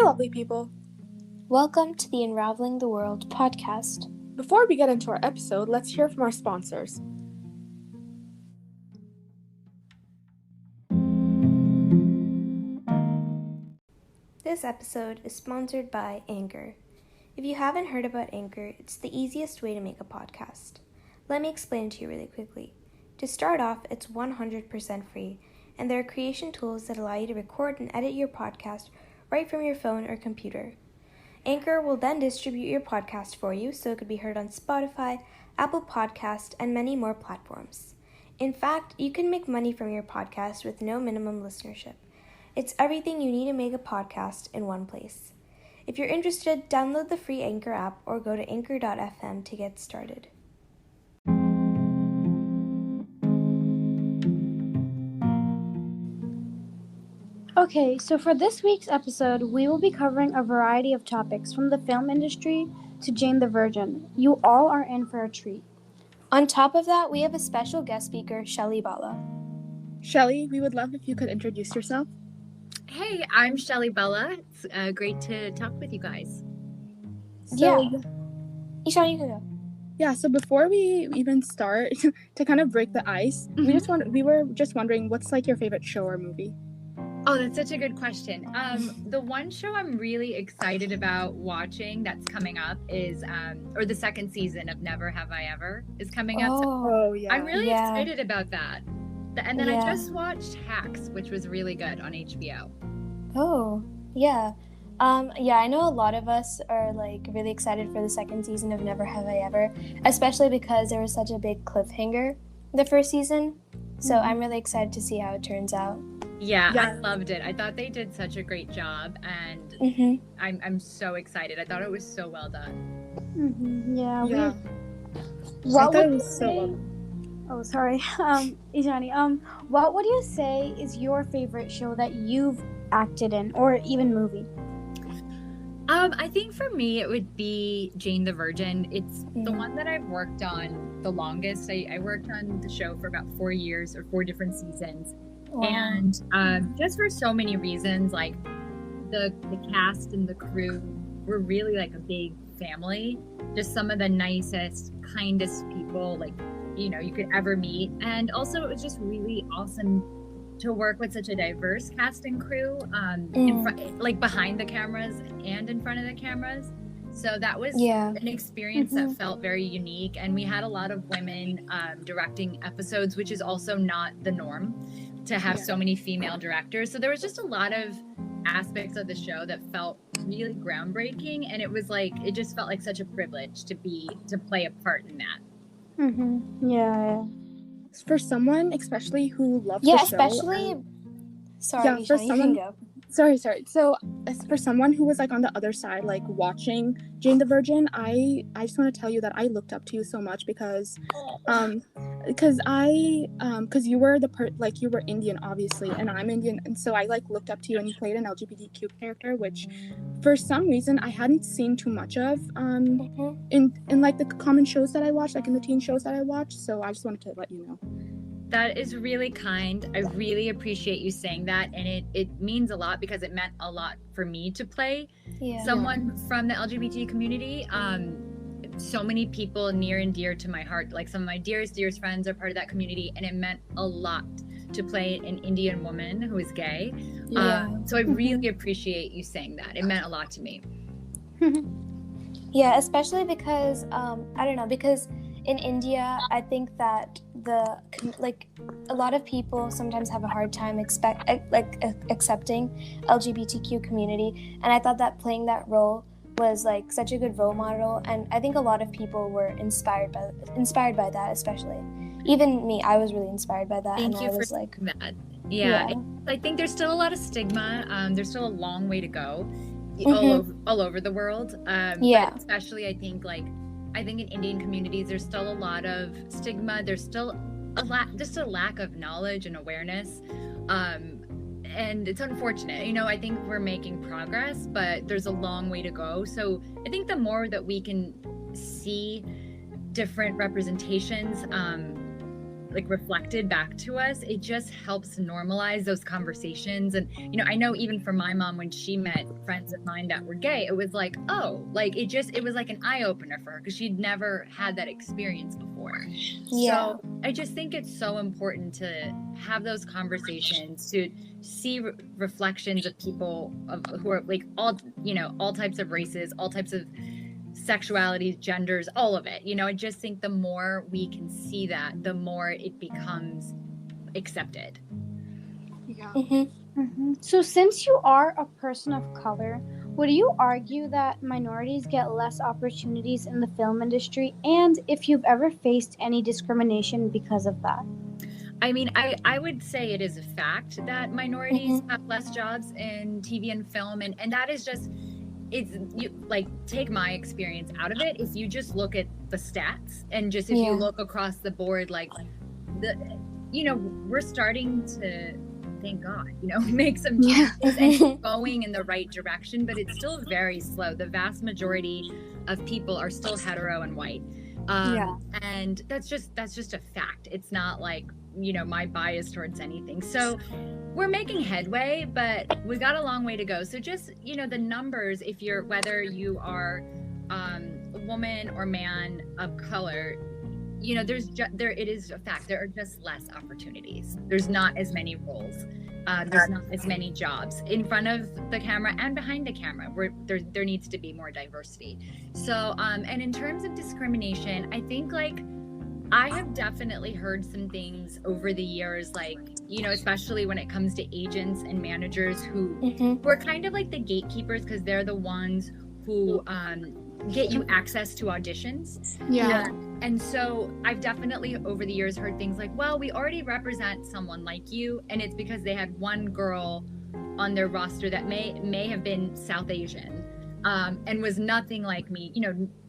lovely people. Welcome to the Unraveling the World podcast. Before we get into our episode, let's hear from our sponsors. This episode is sponsored by Anchor. If you haven't heard about Anchor, it's the easiest way to make a podcast. Let me explain it to you really quickly. To start off, it's 100% free, and there are creation tools that allow you to record and edit your podcast right from your phone or computer. Anchor will then distribute your podcast for you so it could be heard on Spotify, Apple Podcast, and many more platforms. In fact, you can make money from your podcast with no minimum listenership. It's everything you need to make a podcast in one place. If you're interested, download the free Anchor app or go to anchor.fm to get started. Okay, so for this week's episode, we will be covering a variety of topics from the film industry to Jane the Virgin. You all are in for a treat. On top of that, we have a special guest speaker, Shelly Bhalla. Shelly, we would love if you could introduce yourself. Hey, I'm Shelly Bhalla. It's great to talk with you guys. Ishan, you can go. Yeah, so before we even start, to kind of break the ice, we were just wondering, what's like your favorite show or movie? Oh, that's such a good question. The one show I'm really excited about watching that's coming up is, or the second season of Never Have I Ever is coming up. Oh, yeah. I'm really excited about that. And then I just watched Hacks, which was really good on HBO. Oh, yeah. I know a lot of us are like really excited for the second season of Never Have I Ever, especially because there was such a big cliffhanger the first season. So I'm really excited to see how it turns out. Yeah, I loved it. I thought they did such a great job, and I'm so excited. I thought it was so well done. Yeah. What I thought would it was so well. Oh, sorry. Ijani, what would you say is your favorite show that you've acted in, or even movie? I think for me it would be Jane the Virgin. It's the one that I've worked on the longest. I worked on the show for about 4 years or 4 different seasons. Wow. And just for so many reasons, like the cast and the crew were really like a big family. Just some of the nicest, kindest people like, you know, you could ever meet. And also it was just really awesome to work with such a diverse cast and crew, in front, like behind the cameras and in front of the cameras. So that was an experience that felt very unique. And we had a lot of women directing episodes, which is also not the norm to have so many female directors. So there was just a lot of aspects of the show that felt really groundbreaking. And it was like, it just felt like such a privilege to play a part in that. Yeah. For someone, especially who loves the show. Sorry, for you can go. Sorry. So, for someone who was like on the other side, like watching Jane the Virgin, I just want to tell you that I looked up to you so much because you were you were Indian, obviously, and I'm Indian, and so I like looked up to you, and you played an LGBTQ character, which for some reason I hadn't seen too much of in like the common shows that I watched, like in the teen shows that I watched. So I just wanted to let you know. That is really kind. I really appreciate you saying that. And it means a lot because it meant a lot for me to play someone from the LGBT community. So many people near and dear to my heart, like some of my dearest friends are part of that community. And it meant a lot to play an Indian woman who is gay. So I really appreciate you saying that. It meant a lot to me. Yeah, especially because, because in India, I think that a lot of people sometimes have a hard time accepting LGBTQ community, and I thought that playing that role was like such a good role model, and I think a lot of people were inspired by that, especially even me. I was really inspired by that. Thank you for that. Yeah, I think there's still a lot of stigma. There's still a long way to go, all over the world. But especially I think in Indian communities, there's still a lot of stigma. There's still just a lack of knowledge and awareness. And it's unfortunate. You know, I think we're making progress, but there's a long way to go. So I think the more that we can see different representations like reflected back to us, it just helps normalize those conversations. And I know even for my mom, when she met friends of mine that were gay, it was like, oh, like it was like an eye-opener for her because she'd never had that experience before. So I just think it's so important to have those conversations, to see reflections of people who are like all types of races, all types of sexualities, genders, all of it. I just think the more we can see that, the more it becomes accepted. Yeah. So, since you are a person of color, would you argue that minorities get less opportunities in the film industry? And if you've ever faced any discrimination because of that? I mean, I would say it is a fact that minorities have less jobs in TV and film, and that is just, take my experience out of it. If you just look at the stats and just if you look across the board, like we're starting to, thank God, make some changes and going in the right direction, but it's still very slow. The vast majority of people are still hetero and white. And that's just a fact. It's not like, my bias towards anything. So we're making headway, but we got a long way to go. So just, the numbers, whether you are a woman or man of color, it is a fact. There are just less opportunities. There's not as many roles. There's not as many jobs in front of the camera and behind the camera, where there needs to be more diversity. So, and in terms of discrimination, I think I have definitely heard some things over the years, especially when it comes to agents and managers who were kind of like the gatekeepers, because they're the ones who get you access to auditions. And so I've definitely over the years heard things like, well, we already represent someone like you, and it's because they had one girl on their roster that may have been South Asian, and was nothing like me,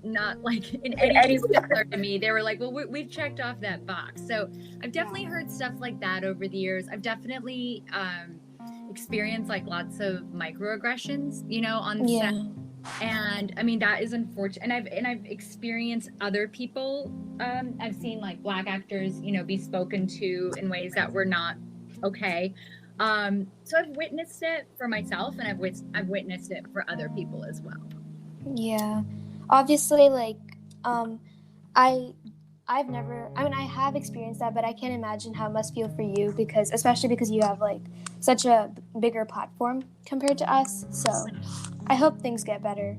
not like in any similar to me. They were like, well, we've checked off that box. So I've definitely heard stuff like that over the years. I've definitely experienced lots of microaggressions, on set. And I mean, that is unfortunate. And I've experienced other people. I've seen Black actors, be spoken to in ways that were not okay. So I've witnessed it for myself, and I've witnessed it for other people as well. Yeah, obviously, I have experienced that, but I can't imagine how it must feel for you, especially because you have such a bigger platform compared to us. So I hope things get better.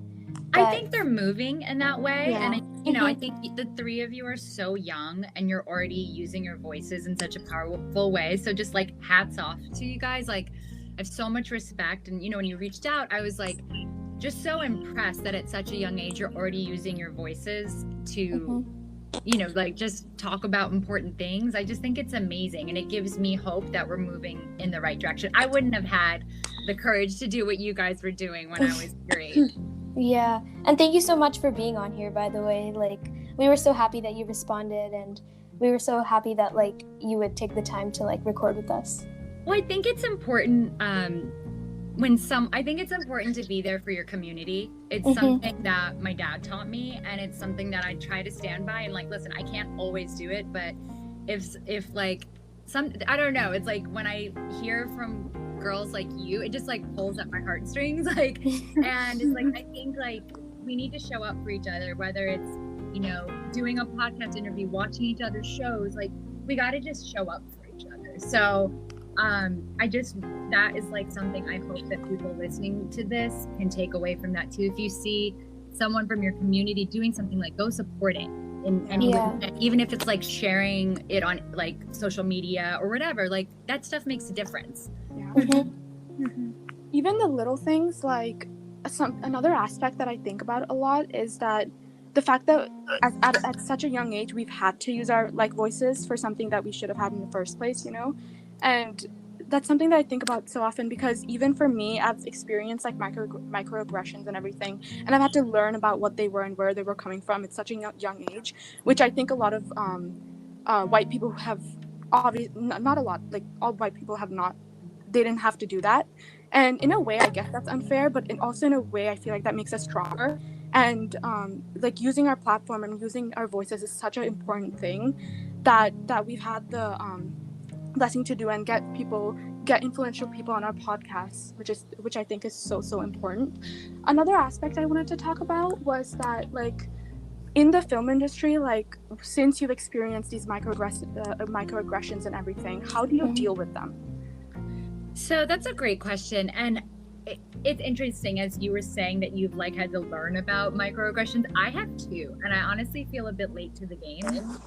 But I think they're moving in that way. And I think the three of you are so young, and you're already using your voices in such a powerful way. So just hats off to you guys. I have so much respect. And when you reached out, I was just so impressed that at such a young age you're already using your voices to just talk about important things. I just think it's amazing, and it gives me hope that we're moving in the right direction. I wouldn't have had the courage to do what you guys were doing when I was your age. Yeah, and thank you so much for being on here, by the way. We were so happy that you responded, and we were so happy that you would take the time to record with us. Well, I think it's important I think it's important to be there for your community. It's something that my dad taught me, and it's something that I try to stand by. And listen, I can't always do it, but if I don't know, it's when I hear from girls like you, it just pulls at my heartstrings, and it's I think we need to show up for each other, whether it's doing a podcast interview, watching each other's shows. We got to just show up for each other. So that is something I hope that people listening to this can take away from that too. If you see someone from your community doing something, go support it in any way, even if it's sharing it on social media or whatever. That stuff makes a difference. Even the little things, another aspect that I think about a lot is that the fact that at such a young age we've had to use our voices for something that we should have had in the first place, and that's something that I think about so often, because even for me, I've experienced microaggressions and everything, and I've had to learn about what they were and where they were coming from at such a young age, which I think a lot of white people have, obviously not a lot, all white people have not, they didn't have to do that. And in a way, I guess that's unfair, but also in a way, I feel that makes us stronger. And using our platform and using our voices is such an important thing. that we've had the blessing to do and get influential people on our podcast, which I think is so important. Another aspect I wanted to talk about was that, like, in the film industry, like, since you've experienced these microaggressions and everything, how do you deal with them? So that's a great question. And it's interesting, as you were saying, that you've like had to learn about microaggressions. I have too, and I honestly feel a bit late to the game,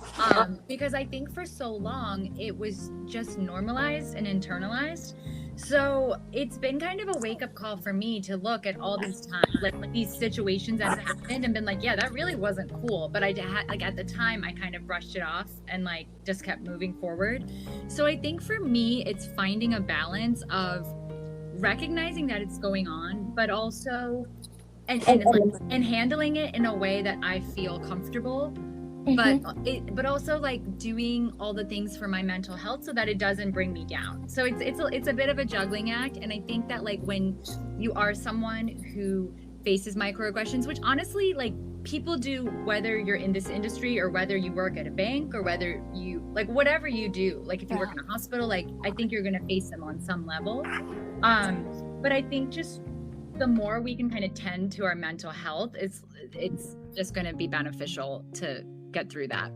because I think for so long it was just normalized and internalized. So it's been kind of a wake-up call for me to look at all these times, like these situations that have happened, and been like, yeah, that really wasn't cool. But I had, like, at the time, I kind of brushed it off and like just kept moving forward. So I think for me, it's finding a balance of recognizing that it's going on, but also and handling it in a way that I feel comfortable, but also like doing all the things for my mental health so that it doesn't bring me down. So it's a bit of a juggling act. And I think that, like, when you are someone who faces microaggressions, which honestly, like, people do, whether you're in this industry or whether you work at a bank or whether you, like, whatever you do, like if you work in a hospital, like, I think you're going to face them on some level. But I think just the more we can kind of tend to our mental health, it's just going to be beneficial to get through that.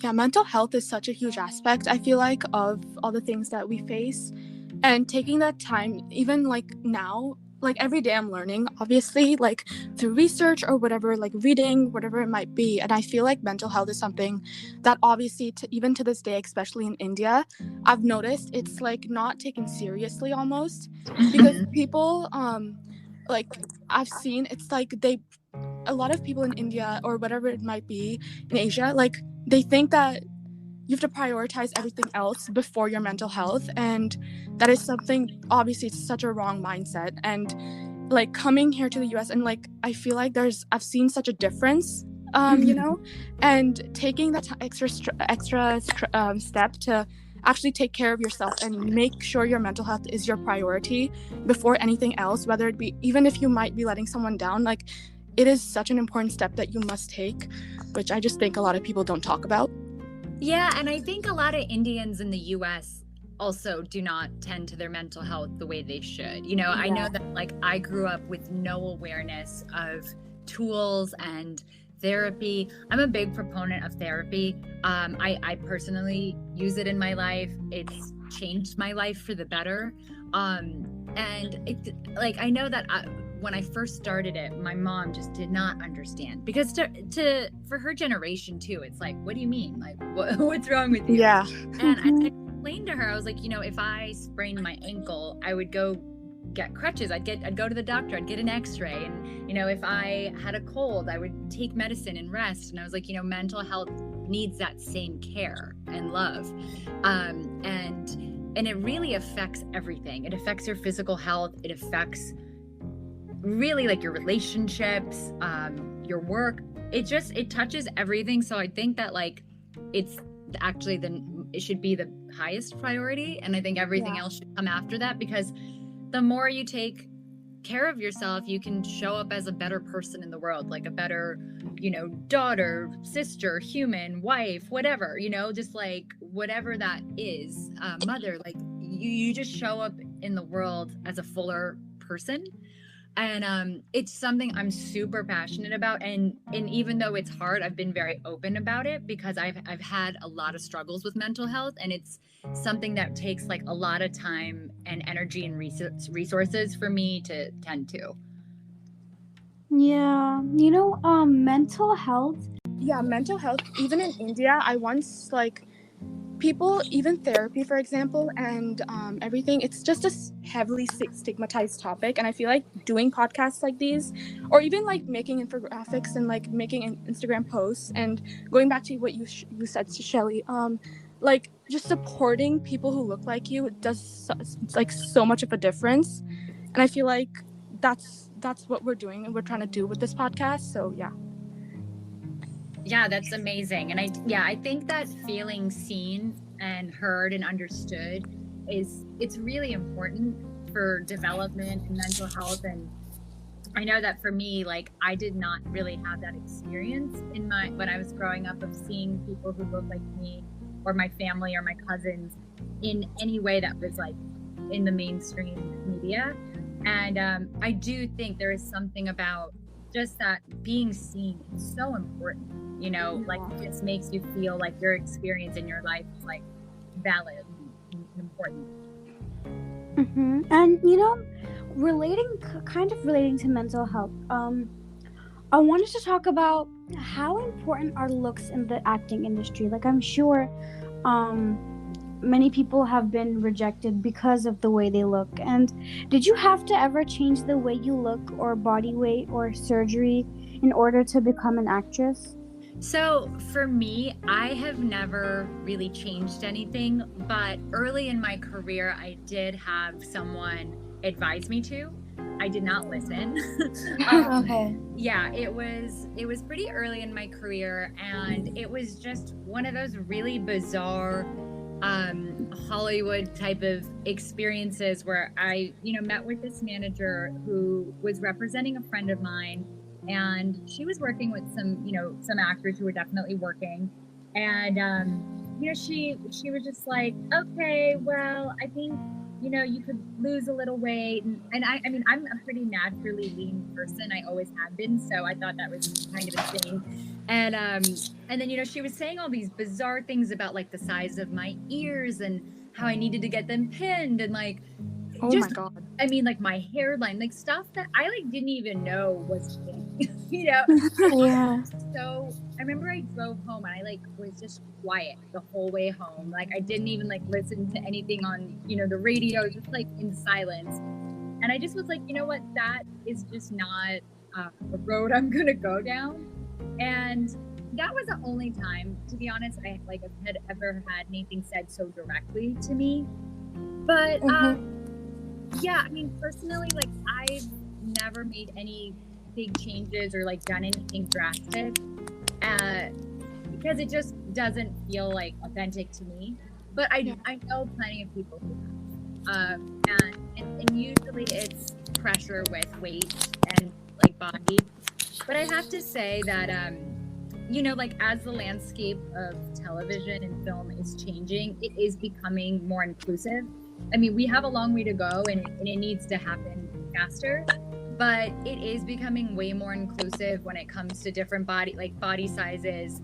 Yeah, mental health is such a huge aspect, I feel like, of all the things that we face. And taking that time, even like now, like every day I'm learning, obviously, like through research or whatever, like reading, whatever it might be. And I feel like mental health is something that obviously, even to this day, especially in India, I've noticed it's like not taken seriously almost, because people, like I've seen, it's like a lot of people in India or whatever it might be in Asia, like they think that you have to prioritize everything else before your mental health, and that is something, obviously it's such a wrong mindset. And like coming here to the US, and like I feel like I've seen such a difference, you know, and taking that extra step to actually take care of yourself and make sure your mental health is your priority before anything else, whether it be, even if you might be letting someone down, like it is such an important step that you must take, which I just think a lot of people don't talk about. Yeah, and I think a lot of Indians in the US also do not tend to their mental health the way they should. You know, I know that, like, I grew up with no awareness of tools and therapy. I'm a big proponent of therapy. I personally use it in my life. It's changed my life for the better. And it, like, I know that when I first started it, my mom just did not understand, because for her generation too, it's like, what do you mean? Like, what's wrong with you? Yeah. And I explained to her, I was like, you know, if I sprained my ankle, I would go get crutches. I'd go to the doctor, I'd get an x-ray. And, you know, if I had a cold, I would take medicine and rest. And I was like, you know, mental health needs that same care and love. And it really affects everything. It affects your physical health. It affects really, like, your relationships, your work. It touches everything. So I think that, like, it's actually it should be the highest priority. And I think everything else should come after that, because the more you take care of yourself, you can show up as a better person in the world, like a better, you know, daughter, sister, human, wife, whatever, you know, just like whatever that is, mother, like you just show up in the world as a fuller person. And it's something I'm super passionate about. And even though it's hard, I've been very open about it, because I've had a lot of struggles with mental health, and it's something that takes like a lot of time and energy and resources for me to tend to. Yeah, you know, mental health. Yeah, mental health, even in India, I once, like, people, even therapy, for example, and everything, it's just a heavily stigmatized topic. And I feel like doing podcasts like these, or even like making infographics and like making Instagram posts, and going back to what you said, Shelly, like just supporting people who look like you does like so much of a difference. And I feel like that's what we're doing and we're trying to do with this podcast. So yeah, that's amazing. And I think that feeling seen and heard and understood it's really important for development and mental health. And I know that for me, like, I did not really have that experience when I was growing up of seeing people who look like me or my family or my cousins in any way that was like in the mainstream media. And I do think there is something about just that being seen is so important, you know, like it just makes you feel like your experience in your life is like valid and important. And you know, kind of relating to mental health, I wanted to talk about how important are looks in the acting industry. Like, I'm sure many people have been rejected because of the way they look. And did you have to ever change the way you look, or body weight, or surgery in order to become an actress? So for me, I have never really changed anything, but early in my career, I did have someone advise me to. I did not listen. Okay. Yeah, it was pretty early in my career, and it was just one of those really bizarre Hollywood type of experiences where I, you know, met with this manager who was representing a friend of mine, and she was working with some, you know, some actors who were definitely working, and you know, she was just like, okay, well, I think, you know, you could lose a little weight, and I mean, I'm a pretty naturally lean person. I always have been, so I thought that was kind of a thing. And then, you know, she was saying all these bizarre things about like the size of my ears and how I needed to get them pinned, and like, Oh just, my god. I mean, like my hairline, like stuff that I like didn't even know was a thing, you know? Yeah. So I remember I drove home and I like was just quiet the whole way home. Like I didn't even like listen to anything on, you know, the radio, just like in silence. And I just was like, you know what, that is just not a road I'm gonna go down. And that was the only time, to be honest, I like had ever had anything said so directly to me. But yeah, I mean, personally, like I've never made any big changes or like done anything drastic because it just doesn't feel like authentic to me. But I know plenty of people who have, and usually it's pressure with weight and like body. But I have to say that you know, like as the landscape of television and film is changing, it is becoming more inclusive. I mean, we have a long way to go, and it needs to happen faster, but it is becoming way more inclusive when it comes to different body sizes,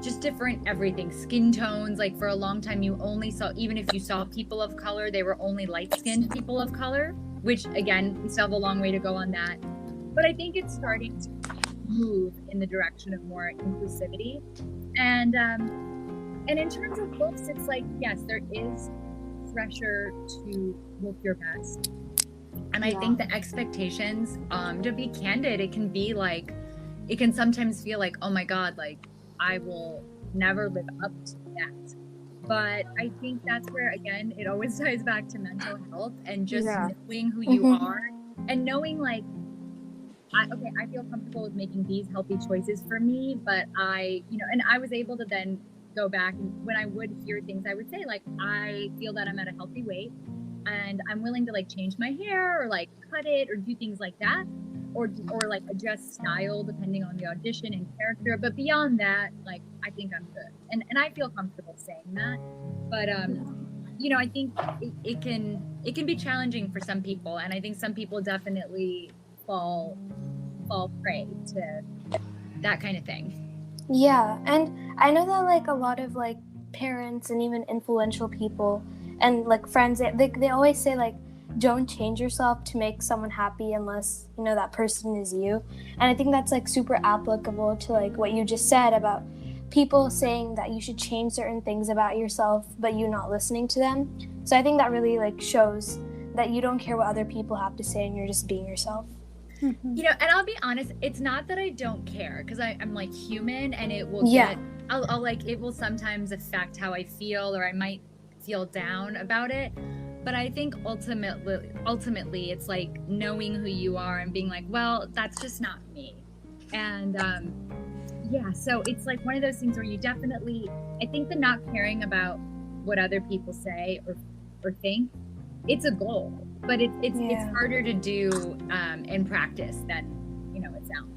just different everything, skin tones. Like for a long time, you only saw, even if you saw people of color, they were only light-skinned people of color, which again, we still have a long way to go on that. But I think it's starting to move in the direction of more inclusivity. And in terms of looks, it's like, yes, there is pressure to look your best. And I think the expectations, to be candid, it can sometimes feel like, oh my God, like I will never live up to that. But I think that's where, again, it always ties back to mental health and just knowing who you are, and knowing like, I feel comfortable with making these healthy choices for me, but you know, and I was able to then go back, and when I would hear things, I would say like, I feel that I'm at a healthy weight and I'm willing to like change my hair or like cut it or do things like that, or like adjust style depending on the audition and character. But beyond that, like, I think I'm good. And I feel comfortable saying that. But, you know, I think it can be challenging for some people. And I think some people definitely fall prey to that kind of thing. Yeah, and I know that like a lot of like parents and even influential people and like friends, they always say like, don't change yourself to make someone happy unless, you know, that person is you. And I think that's like super applicable to like what you just said about people saying that you should change certain things about yourself, but you not listening to them. So I think that really like shows that you don't care what other people have to say and you're just being yourself. You know, and I'll be honest, it's not that I don't care, because I'm like human, and it will I'll like, it will sometimes affect how I feel, or I might feel down about it. But I think ultimately it's like knowing who you are and being like, well, that's just not me. And yeah, so it's like one of those things where you definitely, I think the not caring about what other people say or think it's a goal, but it's harder to do in practice than, it sounds.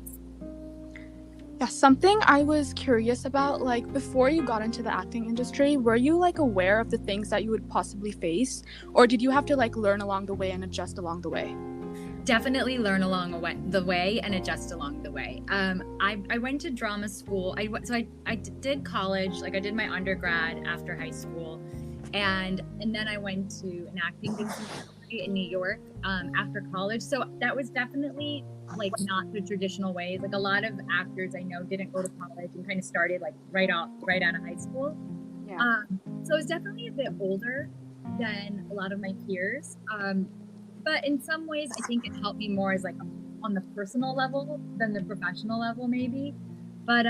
Yeah, something I was curious about, like, before you got into the acting industry, were you, like, aware of the things that you would possibly face? Or did you have to, like, learn along the way and adjust along the way? Definitely learn along the way and adjust along the way. I went to drama school. I did college, like I did my undergrad after high school, and then I went to an acting conservatory in New York after college. So that was definitely like not the traditional ways. Like a lot of actors I know didn't go to college and kind of started like right out of high school. Yeah. So I was definitely a bit older than a lot of my peers. But in some ways, I think it helped me more as like on the personal level than the professional level, maybe. But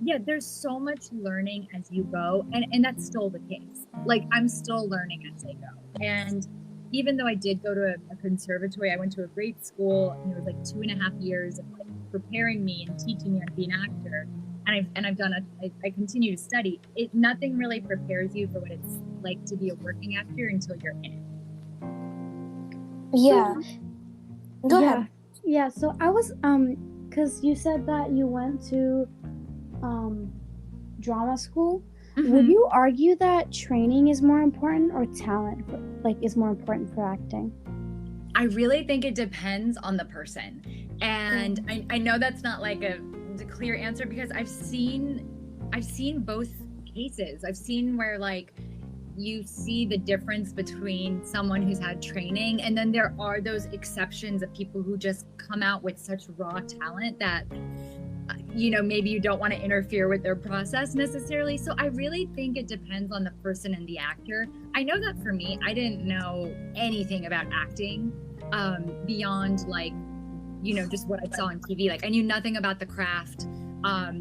yeah, there's so much learning as you go, and that's still the case. Like I'm still learning as I go. And even though I did go to a conservatory, I went to a great school, and it was like 2.5 years of like preparing me and teaching me how to be an actor. And I've done I continue to study. Nothing really prepares you for what it's like to be a working actor until you're in it. Yeah. Go ahead. Yeah, so I was because you said that you went to drama school. Mm-hmm. Would you argue that training is more important or talent is more important for acting? I really think it depends on the person. And I know that's not like a clear answer because I've seen both cases. I've seen where like you see the difference between someone who's had training, and then there are those exceptions of people who just come out with such raw talent that, maybe you don't want to interfere with their process necessarily. So I really think it depends on the person and the actor. I know that for me, I didn't know anything about acting beyond like, just what I saw on TV. Like I knew nothing about the craft. I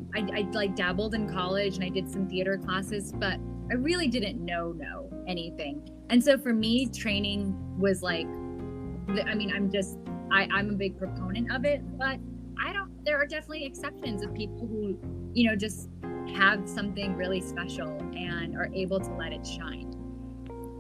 like dabbled in college and I did some theater classes, but I really didn't know anything. And so for me, training was like, I'm a big proponent of it, but there are definitely exceptions of people who, just have something really special and are able to let it shine.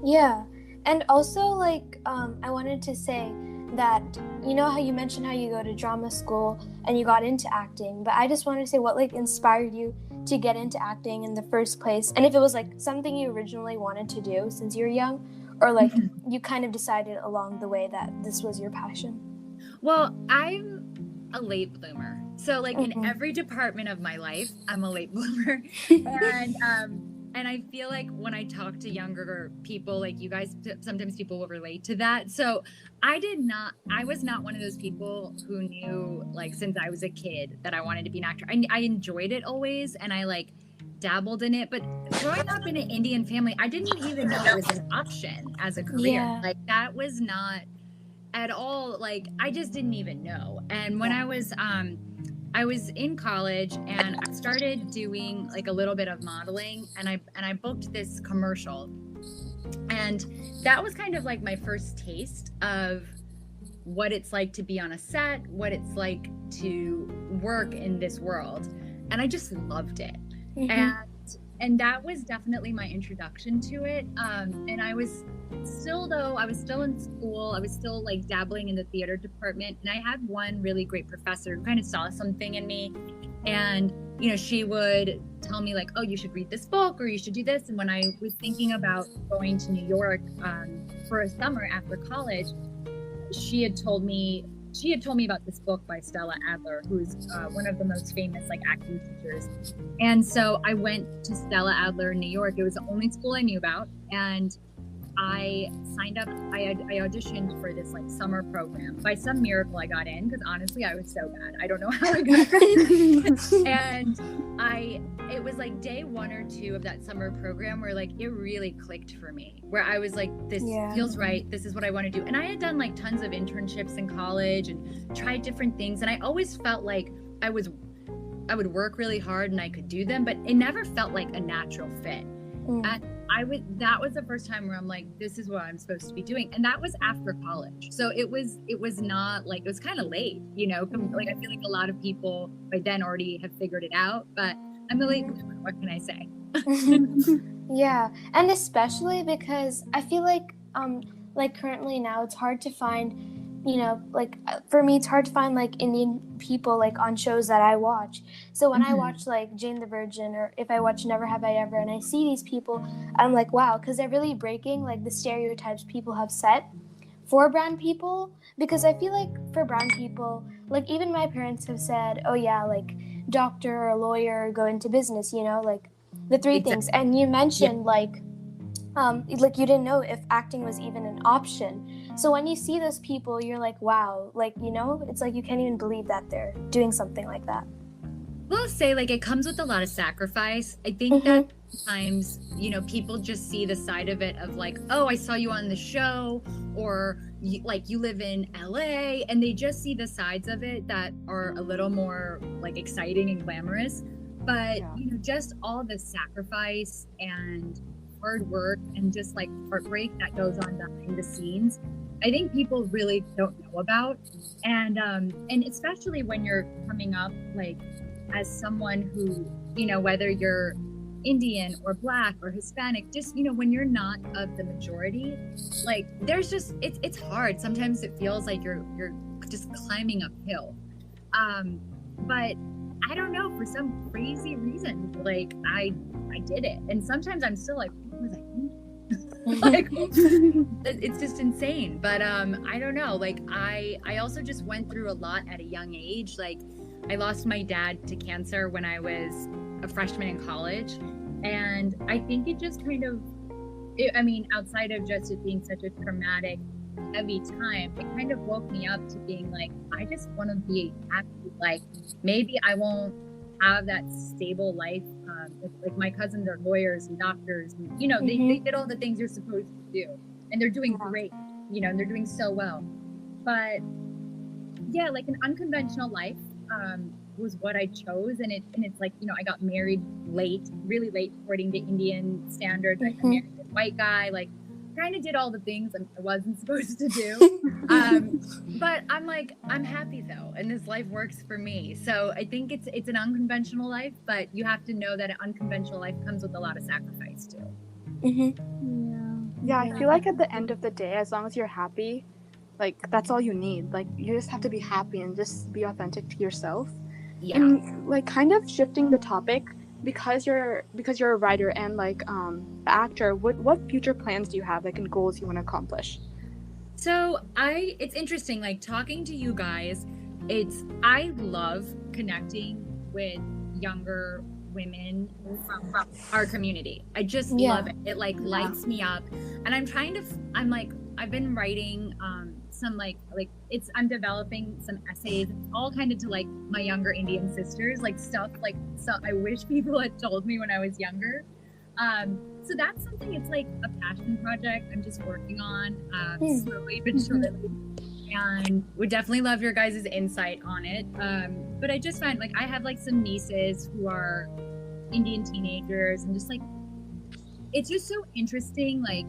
Yeah. And also like, I wanted to say that, how you mentioned how you go to drama school and you got into acting, but I just wanted to say what like inspired you to get into acting in the first place, and if it was like something you originally wanted to do since you were young, or like you kind of decided along the way that this was your passion. Well, I'm a late bloomer, so like in every department of my life I'm a late bloomer. And I feel like when I talk to younger people like you guys, sometimes people will relate to that. So I was not one of those people who knew like since I was a kid that I wanted to be an actor. I enjoyed it always, and I like dabbled in it, but growing up in an Indian family, I didn't even know it was an option as a career. Yeah. Like that was not at all, like I just didn't even know. And when I was in college and I started doing like a little bit of modeling, and I booked this commercial, and that was kind of like my first taste of what it's like to be on a set, what it's like to work in this world, and I just loved it. And that was definitely my introduction to it. And I was still in school, I was still like dabbling in the theater department, and I had one really great professor who kind of saw something in me, and she would tell me like, oh, you should read this book or you should do this. And when I was thinking about going to New York for a summer after college, she had told me about this book by Stella Adler, who's one of the most famous like acting teachers. And so I went to Stella Adler in New York. It was the only school I knew about, and I signed up. I auditioned for this like summer program. By some miracle, I got in, because honestly, I was so bad. I don't know how I got in. And it was like day 1 or 2 of that summer program where like it really clicked for me, where I was like, this feels right. This is what I want to do. And I had done like tons of internships in college and tried different things, and I always felt like I would work really hard and I could do them, but it never felt like a natural fit. And that was the first time where I'm like, this is what I'm supposed to be doing. And that was after college. So it was not like, it was kind of late, like I feel like a lot of people by then already have figured it out, but I'm a late bloomer. What can I say? Yeah. And especially because I feel like like currently now it's hard to find, like for me it's hard to find like Indian people like on shows that I watch. So when I watch like Jane the Virgin, or if I watch Never Have I Ever, and I see these people, I'm like, wow, because they're really breaking like the stereotypes people have set for brown people. Because I feel like for brown people, like even my parents have said, oh yeah, like doctor or lawyer or go into business, like the three things. And you mentioned like you didn't know if acting was even an option. So when you see those people, you're like, wow, like, it's like you can't even believe that they're doing something like that. We'll say like it comes with a lot of sacrifice. I think that sometimes, people just see the side of it of like, oh, I saw you on the show, or you live in LA, and they just see the sides of it that are a little more like exciting and glamorous. But, just all the sacrifice and hard work and just like heartbreak that goes on behind the scenes, I think people really don't know about. And especially when you're coming up like as someone who, whether you're Indian or Black or Hispanic, just, when you're not of the majority, like there's just, it's hard. Sometimes it feels like you're just climbing uphill. But I don't know, for some crazy reason, like I did it. And sometimes I'm still like, what was I thinking? Like, it's just insane. But I don't know, like I also just went through a lot at a young age. Like I lost my dad to cancer when I was a freshman in college, and I think it just kind of, outside of just it being such a traumatic, heavy time, it kind of woke me up to being like, I just want to be happy. Like maybe I won't have that stable life. Like my cousins are lawyers and doctors, and they did all the things you're supposed to do, and they're doing great, and they're doing so well. But yeah, like an unconventional life was what I chose, and it's like, I got married late, really late according to Indian standards. I got married to a white guy, like kind of did all the things I wasn't supposed to do. But I'm happy though, and this life works for me. So I think it's an unconventional life, but you have to know that an unconventional life comes with a lot of sacrifice too. Yeah, I feel like at the end of the day, as long as you're happy, like that's all you need. Like you just have to be happy and just be authentic to yourself. Yeah. And like kind of shifting the topic, because you're a writer and like an actor, what future plans do you have, like, and goals you want to accomplish? So it's interesting, like talking to you guys, I love connecting with younger women from our community. I just love it. It like lights me up. And I've been writing some I'm developing some essays, all kind of to like my younger Indian sisters, like stuff like I wish people had told me when I was younger. So that's something, it's like a passion project I'm just working on slowly but surely, and would definitely love your guys' insight on it. But I just find like I have like some nieces who are Indian teenagers, and just like it's just so interesting, like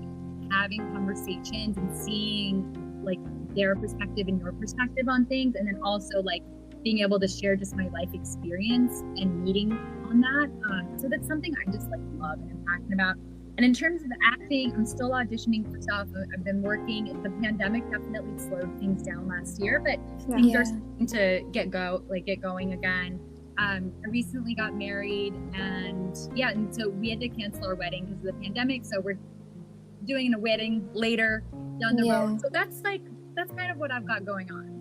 having conversations and seeing like their perspective and your perspective on things, and then also like being able to share just my life experience and meeting on that. So that's something I just like love and am passionate about. And in terms of the acting, I'm still auditioning for stuff. I've been working. The pandemic definitely slowed things down last year, but things are starting to get going again. I recently got married, and so we had to cancel our wedding because of the pandemic. So we're doing a wedding later down the road. So that's kind of what I've got going on.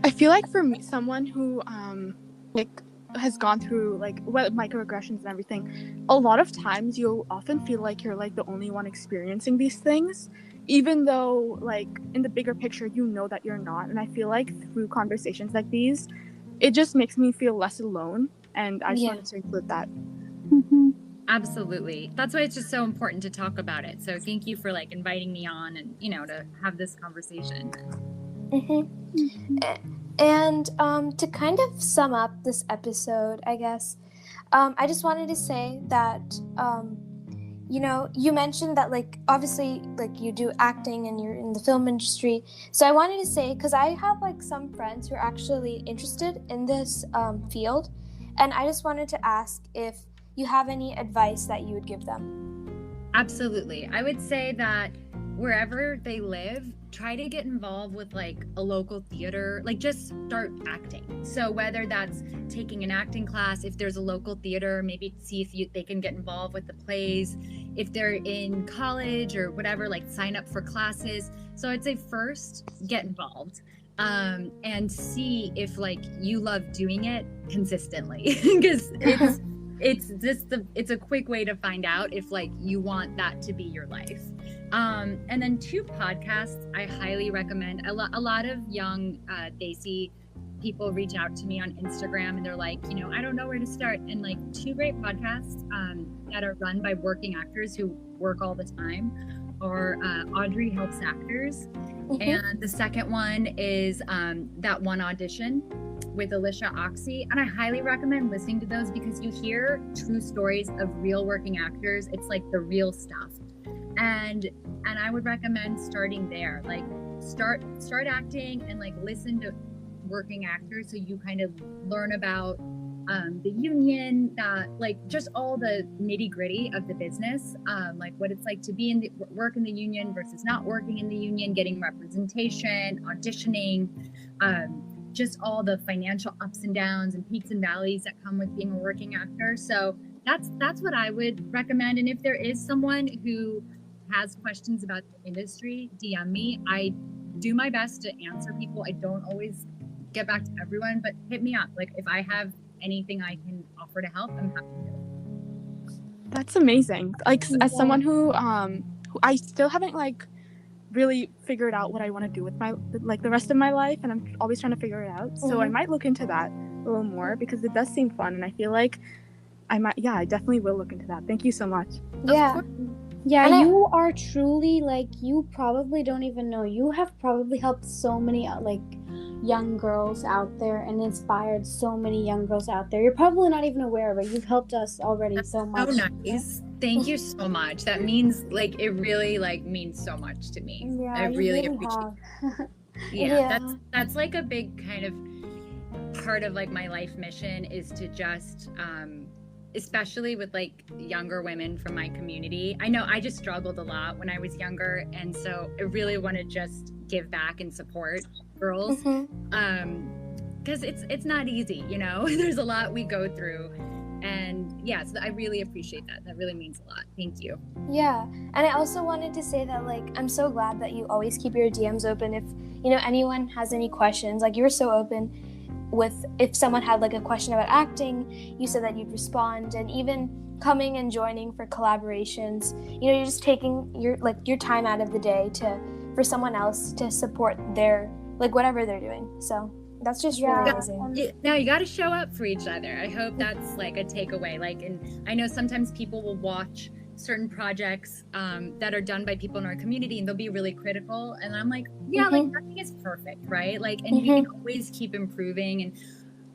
I feel like for me, someone who has gone through like microaggressions and everything, a lot of times you'll often feel like you're like the only one experiencing these things, even though like in the bigger picture that you're not. And I feel like through conversations like these, it just makes me feel less alone, and I just wanted to include that. Absolutely. That's why it's just so important to talk about it. So thank you for like inviting me on and to have this conversation. And to kind of sum up this episode, I guess, I just wanted to say that, you mentioned that, like, obviously, like, you do acting and you're in the film industry. So I wanted to say, because I have, like, some friends who are actually interested in this field, and I just wanted to ask if you have any advice that you would give them. Absolutely. I would say that wherever they live, try to get involved with like a local theater, like just start acting. So whether that's taking an acting class, if there's a local theater, maybe see if they can get involved with the plays. If they're in college or whatever, like sign up for classes. So I'd say first get involved. And see if like you love doing it consistently, because it's a quick way to find out if like you want that to be your life. And then 2 podcasts I highly recommend. A lot of young Desi people reach out to me on Instagram and they're like, I don't know where to start. And like 2 great podcasts that are run by working actors who work all the time are Audrey Helps Actors. And the second one is That One Audition with Alicia Oxy. And I highly recommend listening to those because you hear true stories of real working actors. It's like the real stuff. And I would recommend starting there. Like start acting and like listen to working actors so you kind of learn about the union, that like just all the nitty gritty of the business, like what it's like to be work in the union versus not working in the union, getting representation, auditioning, just all the financial ups and downs and peaks and valleys that come with being a working actor. So that's what I would recommend. And if there is someone who has questions about the industry, DM me. I do my best to answer people. I don't always get back to everyone, but hit me up. Like if I have anything I can offer to help, I'm happy to. That's amazing. Like as someone who I still haven't like really figured out what I want to do with my like the rest of my life, and I'm always trying to figure it out. So I might look into that a little more because it does seem fun, and I feel like I definitely will look into that. Thank you so much. Yeah, you are truly like, you probably don't even know, you have probably helped so many like young girls out there and inspired so many young girls out there. You're probably not even aware, but you've helped us already so much. Oh, nice. Thank you so much. That means like it really like means so much to me. Yeah, I really appreciate it. Yeah, that's like a big kind of part of like my life mission is to just especially with like younger women from my community. I know I just struggled a lot when I was younger, and so I really want to just give back and support girls, because it's not easy, there's a lot we go through, and so I really appreciate that really means a lot. Thank you. Yeah, and I also wanted to say that like I'm so glad that you always keep your DMs open. If anyone has any questions, like you were so open with if someone had like a question about acting, you said that you'd respond, and even coming and joining for collaborations, you're just taking your time out of the day for someone else to support their like whatever they're doing. So that's just really amazing. Now you got to show up for each other. I hope that's like a takeaway. Like, and I know sometimes people will watch certain projects that are done by people in our community and they'll be really critical, and I'm like, like nothing is perfect, right? Like, and we can always keep improving,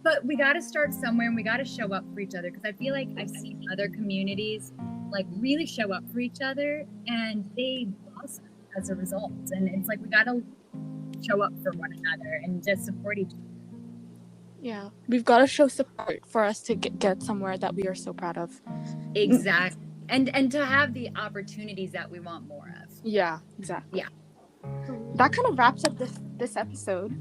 but we got to start somewhere and we got to show up for each other, because I feel like I've seen other communities like really show up for each other and they blossom as a result, and it's like we got to show up for one another and just support each other. Yeah, we've got to show support for us to get somewhere that we are so proud of. Exactly. And to have the opportunities that we want more of. Yeah, exactly. Yeah. That kind of wraps up this episode.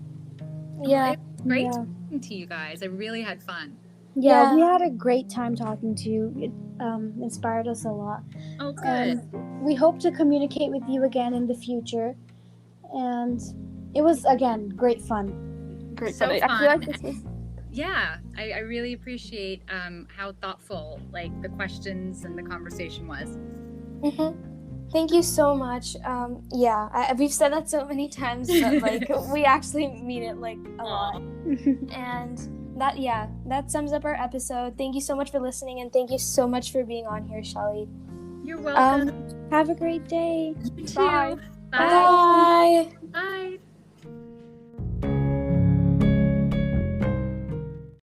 Yeah. Great talking to you guys. I really had fun. Yeah, we had a great time talking to you. It inspired us a lot. Oh, good. And we hope to communicate with you again in the future. And it was, again, great fun. Great so fun. fun. I feel like this was... Yeah, I really appreciate how thoughtful like the questions and the conversation was. Thank you so much. We've said that so many times, but like we actually mean it like a lot. And that sums up our episode. Thank you so much for listening, and thank you so much for being on here, Shelly. You're welcome. Have a great day. You too. Bye. Bye. Bye.